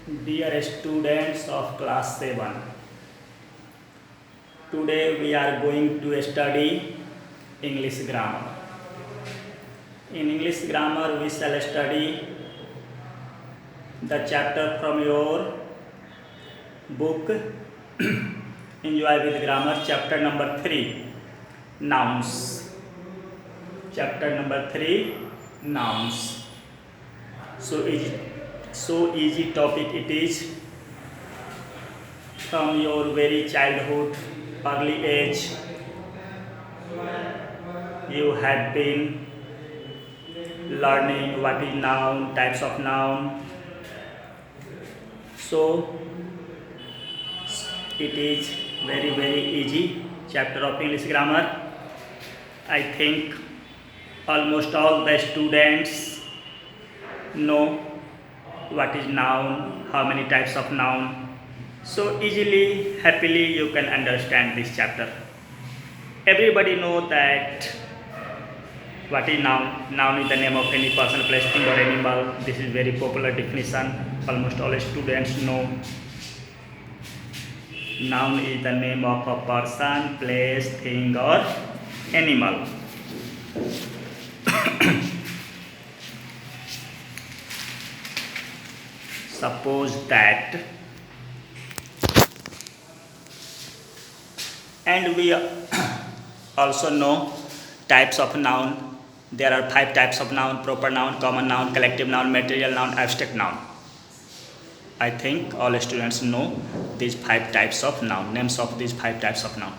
Dear students of class 7, today we are going to study English grammar. In English grammar, we shall study the chapter from your book Enjoy with Grammar, chapter number 3, Nouns. Chapter number 3, Nouns. So easy topic it is. From your very childhood, early age, you have been learning what is noun, types of noun. So it is very easy chapter of English grammar. I think almost all the students know what is noun, how many types of noun. So easily, happily you can understand this chapter. Everybody know that what is noun. Noun is the name of any person, place, thing or animal. This is very popular definition. Almost all students know. Noun is the name of a person, place, thing or animal. Suppose that, and we also know types of noun. There are 5 types of noun: proper noun, common noun, collective noun, material noun, abstract noun. I think all students know these 5 types of noun, names of these 5 types of noun.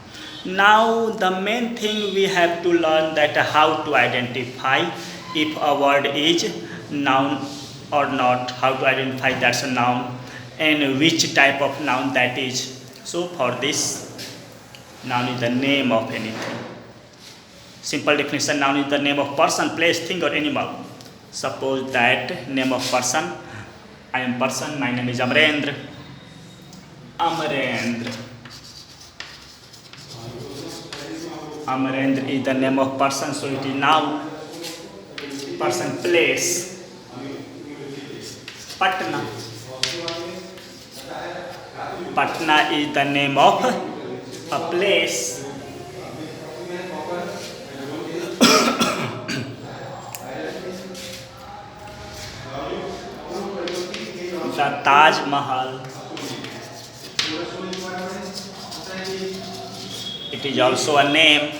Now the main thing we have to learn that how to identify if a word is noun or not, how to identify that's a noun and which type of noun that is. So for this, noun is the name of anything. Simple definition: noun is the name of person, place, thing or animal. Suppose that name of person, I am person, my name is Amarendra. Amarendra. Amarendra is the name of person, so it is noun. Person, place. Patna. Patna is the name of a place. The Taj Mahal. It is also a name.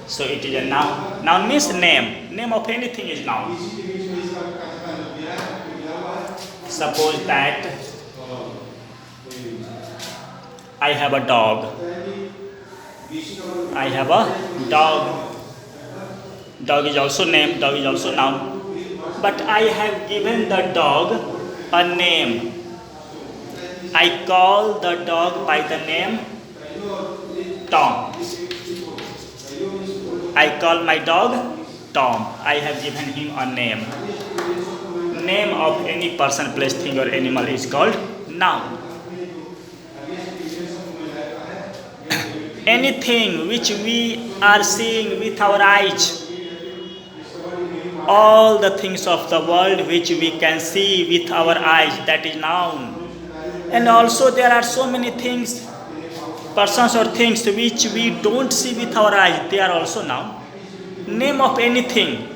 So it is a noun. Noun means name. Name of anything is noun. Suppose that I have a dog. I have a dog. Dog is also name. Dog is also noun. But I have given the dog a name. I call the dog by the name Tom. I call my dog Tom. I have given him a name. Name of any person, place, thing or animal is called noun. Anything which we are seeing with our eyes, all the things of the world which we can see with our eyes, that is noun. And also there are so many things, persons or things which we don't see with our eyes, they are also noun. Name of anything,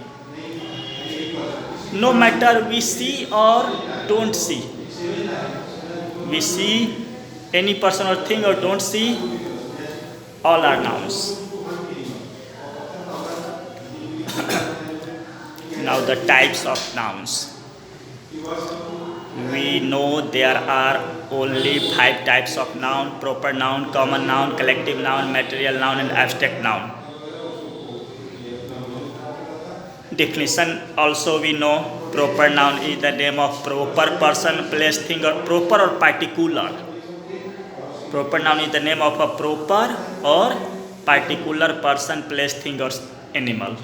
no matter we see or don't see. We see any person or thing or don't see, all are nouns. Now the types of nouns. We know there are only 5 types of noun: proper noun, common noun, collective noun, material noun and abstract noun. Definition also we know: proper noun is the name of proper person, place, thing or proper or particular. Proper noun is the name of a proper or particular person, place, thing or animal.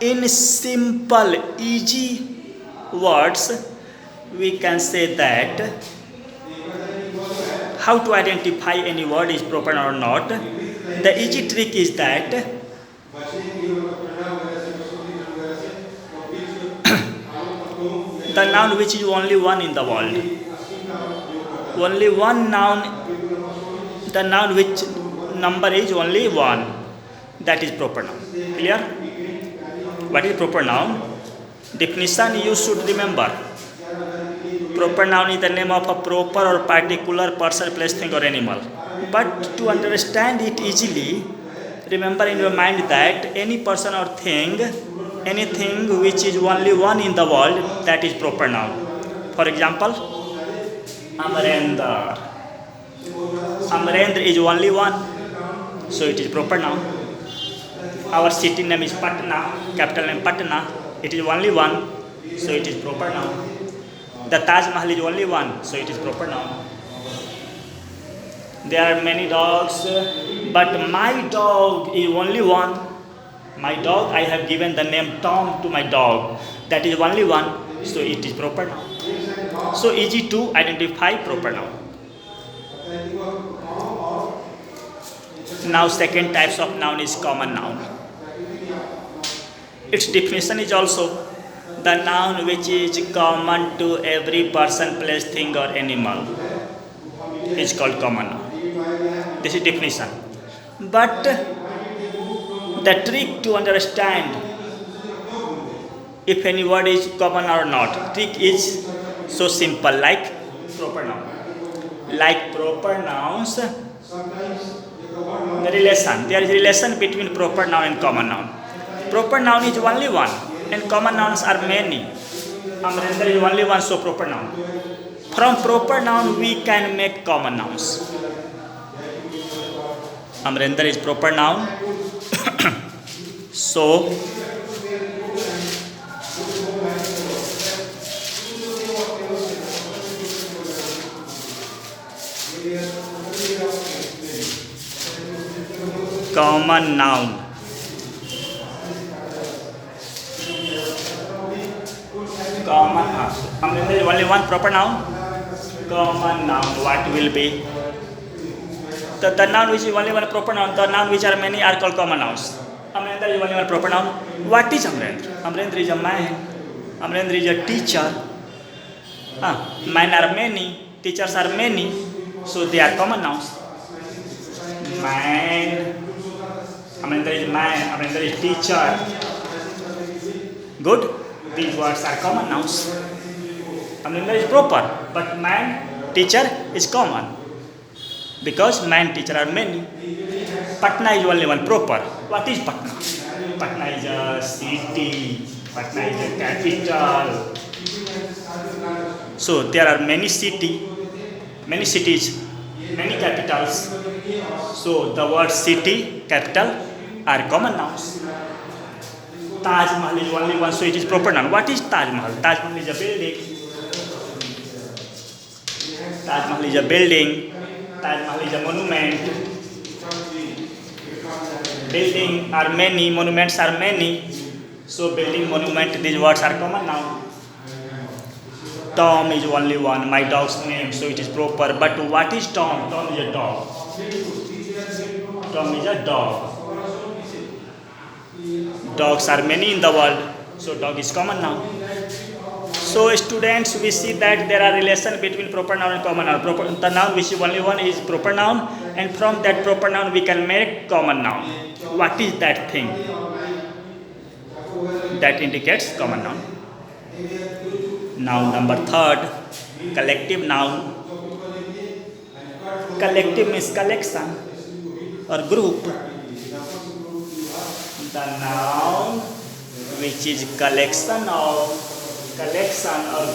In simple, easy words, we can say that how to identify any word is proper or not. The easy trick is that The noun which is only one in the world. Only one noun. The noun which number is only one. That is proper noun. Clear? What is proper noun? Definition you should remember. Proper noun is the name of a proper or particular person, place, thing or animal. But to understand it easily, remember in your mind that any person or thing, anything which is only one in the world, that is proper noun. For example, Amarendra. Amarendra is only one, so it is proper noun. Our city name is Patna, capital name Patna. It is only one, so it is proper noun. The Taj Mahal is only one, so it is proper noun. There are many dogs, but my dog is only one. My dog, I have given the name Tom to my dog. That is only one, so it is proper noun. So easy to identify proper noun. Now second types of noun is common noun. Its definition is also the noun which is common to every person, place, thing or animal is called common noun. This is definition. But the trick to understand if any word is common or not, trick is so simple, like proper noun. Like proper nouns, the relation. There is a relation between proper noun and common noun. Proper noun is only one, and common nouns are many. Amarendra is only one, so proper noun. From proper noun, we can make common nouns. Amarendra is proper noun, so common noun. Common noun. Amarendra is only one, proper noun. Common noun, what will be? The noun which is only one proper noun, the noun which are many are called common nouns. Amarendra is only one proper noun. What is Amarendra? Amarendra is a man. Amarendra is a teacher. Men are many, teachers are many, so they are common nouns. Man. Amarendra is man. Amarendra is teacher. Good. These words are common nouns. Amarendra is proper, but man, teacher is common. Because man, teacher are many. Patna is only one proper. What is Patna? Patna is a city. Patna is a capital. So there are many cities, many capitals. So the word city, capital are common nouns. Taj Mahal is only one, so it is proper noun. What is Taj Mahal? Taj Mahal is a building. Taj Mahal is a building. Taj Mahal is a monument. Buildings are many, monuments are many. So building, monument, these words are common noun. Tom is only one, my dog's name, so it is proper. But what is Tom? Tom is a dog. Tom is a dog. Dogs are many in the world, so dog is common noun. So students, we see that there are relations between proper noun and common noun. The noun which is only one is proper noun, and from that proper noun we can make common noun. What is that thing that indicates common noun? Noun number third, collective noun. Collective means collection or group. The noun which is collection or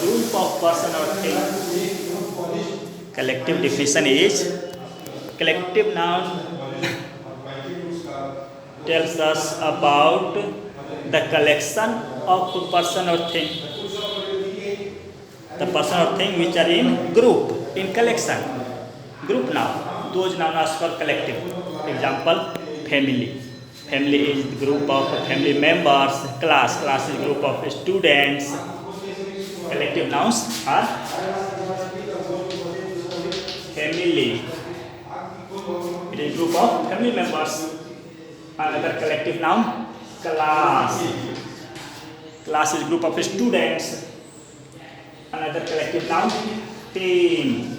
group of person or thing. Collective definition is collective noun tells us about the collection of person or thing. The person or thing which are in group, in collection. Group noun. Those nouns are called collective. Example, family. Family is the group of family members. Class is group of students. Collective nouns are family. It is group of family members. Another collective noun, class. Class is group of students. Another collective noun, team.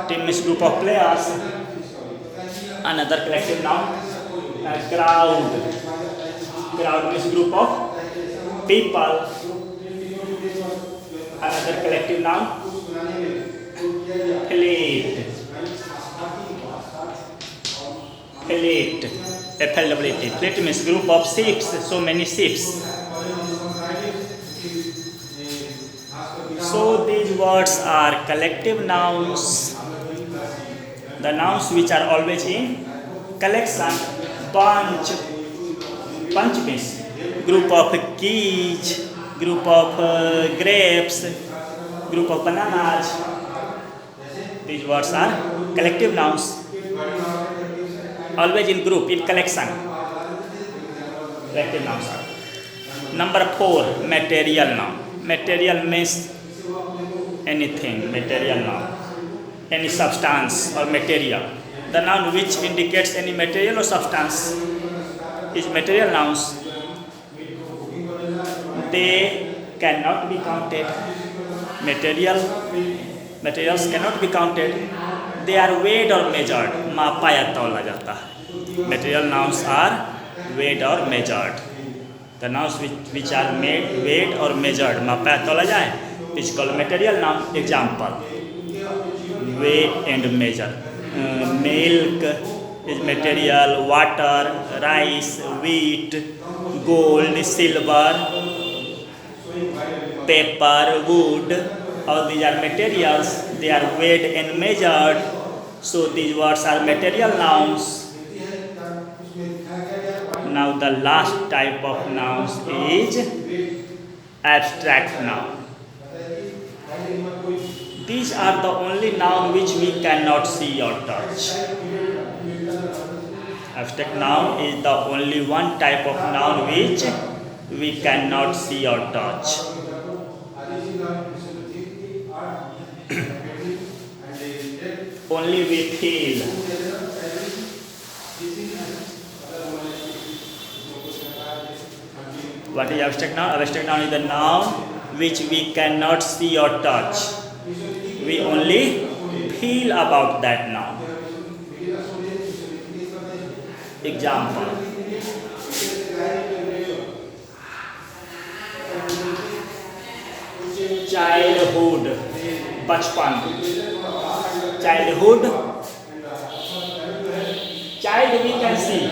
Team means group of players. Another collective noun, crowd. Crowd means group of people. Another collective noun, fleet. Fleet. F-L-E-E-T. Fleet means group of ships. So many ships. So these words are collective nouns. The nouns which are always in collection. Bunch. Bunch means group of keys, group of grapes, group of bananas. These words are collective nouns. Always in group, in collection. Collective nouns are. Number 4, material noun. Material means anything, material noun. Any substance or material. The noun which indicates any material or substance is material nouns. They cannot be counted. Materials cannot be counted. They are weighed or measured. मापा या तौला जाता है. Material nouns are weighed or measured. The nouns which are made, weighed or measured. मापा या तौला जाए. Is called material noun. Example: weigh and measure. Milk is material. Water, rice, wheat, gold, silver, paper, wood. All these are materials. They are weighed and measured. So these words are material nouns. Now the last type of nouns is abstract noun. These are the only noun which we cannot see or touch. Abstract noun is the only one type of noun which we cannot see or touch. Only we feel. What is abstract noun? Abstract noun is the noun which we cannot see or touch. We only feel about that noun. Example: childhood, bachpan. Childhood, child we can see.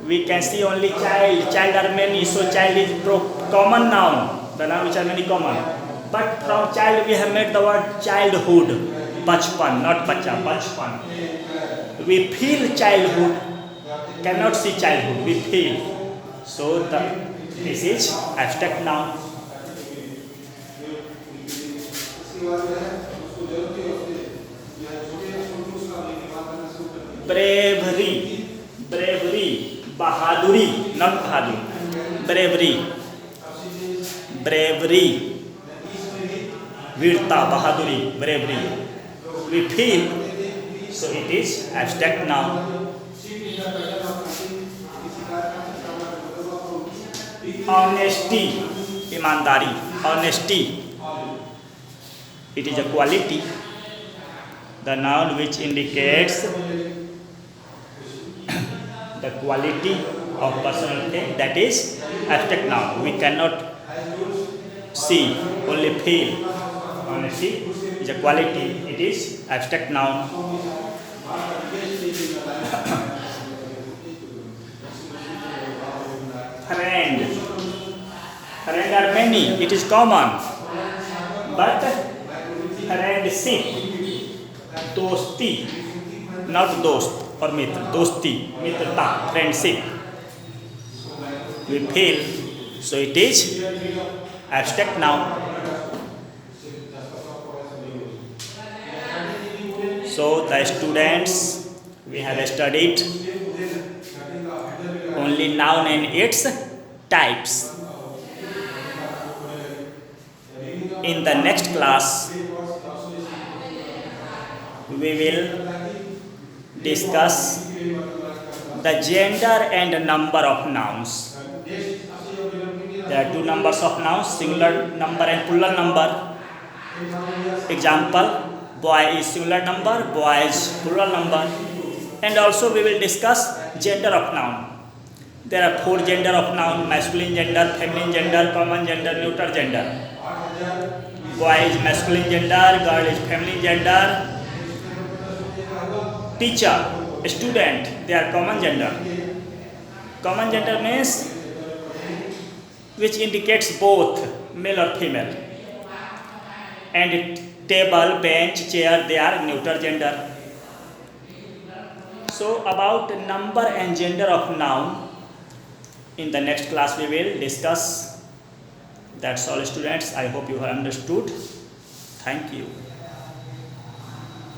We can see only child. Child are many, so child is common noun. The noun which are many common. But from child we have made the word childhood. Bachpan, not bacha, bachpan. We feel childhood. Cannot see childhood. We feel. So this is abstract noun. Bravery, bravery, bahaduri, not bahaduri. Bravery, bravery, virta, bahaduri, bravery. We feel, so it is abstract noun. Honesty, imandari, honesty. It is a quality. The noun which indicates the quality of personality, that is abstract noun. We cannot see, only feel. Honesty is a quality. It is abstract noun. Friend. Friend are many. It is common. But friendship, dosti, not dost or mitra, dosti, mitrata, friendship. We feel, so it is abstract noun. So the students, we have studied only noun and its types. In the next class, we will discuss the gender and number of nouns. There are two numbers of nouns, singular number and plural number. Example, boy is singular number, boy is plural number. And also we will discuss gender of noun. There are four gender of noun: masculine gender, feminine gender, common gender, neuter gender. Boy is masculine gender, girl is feminine gender. Teacher, student, they are common gender. Common gender means which indicates both male or female. And table, bench, chair, they are neuter gender. So about number and gender of noun, in the next class we will discuss. That's all, students. I hope you have understood. Thank you.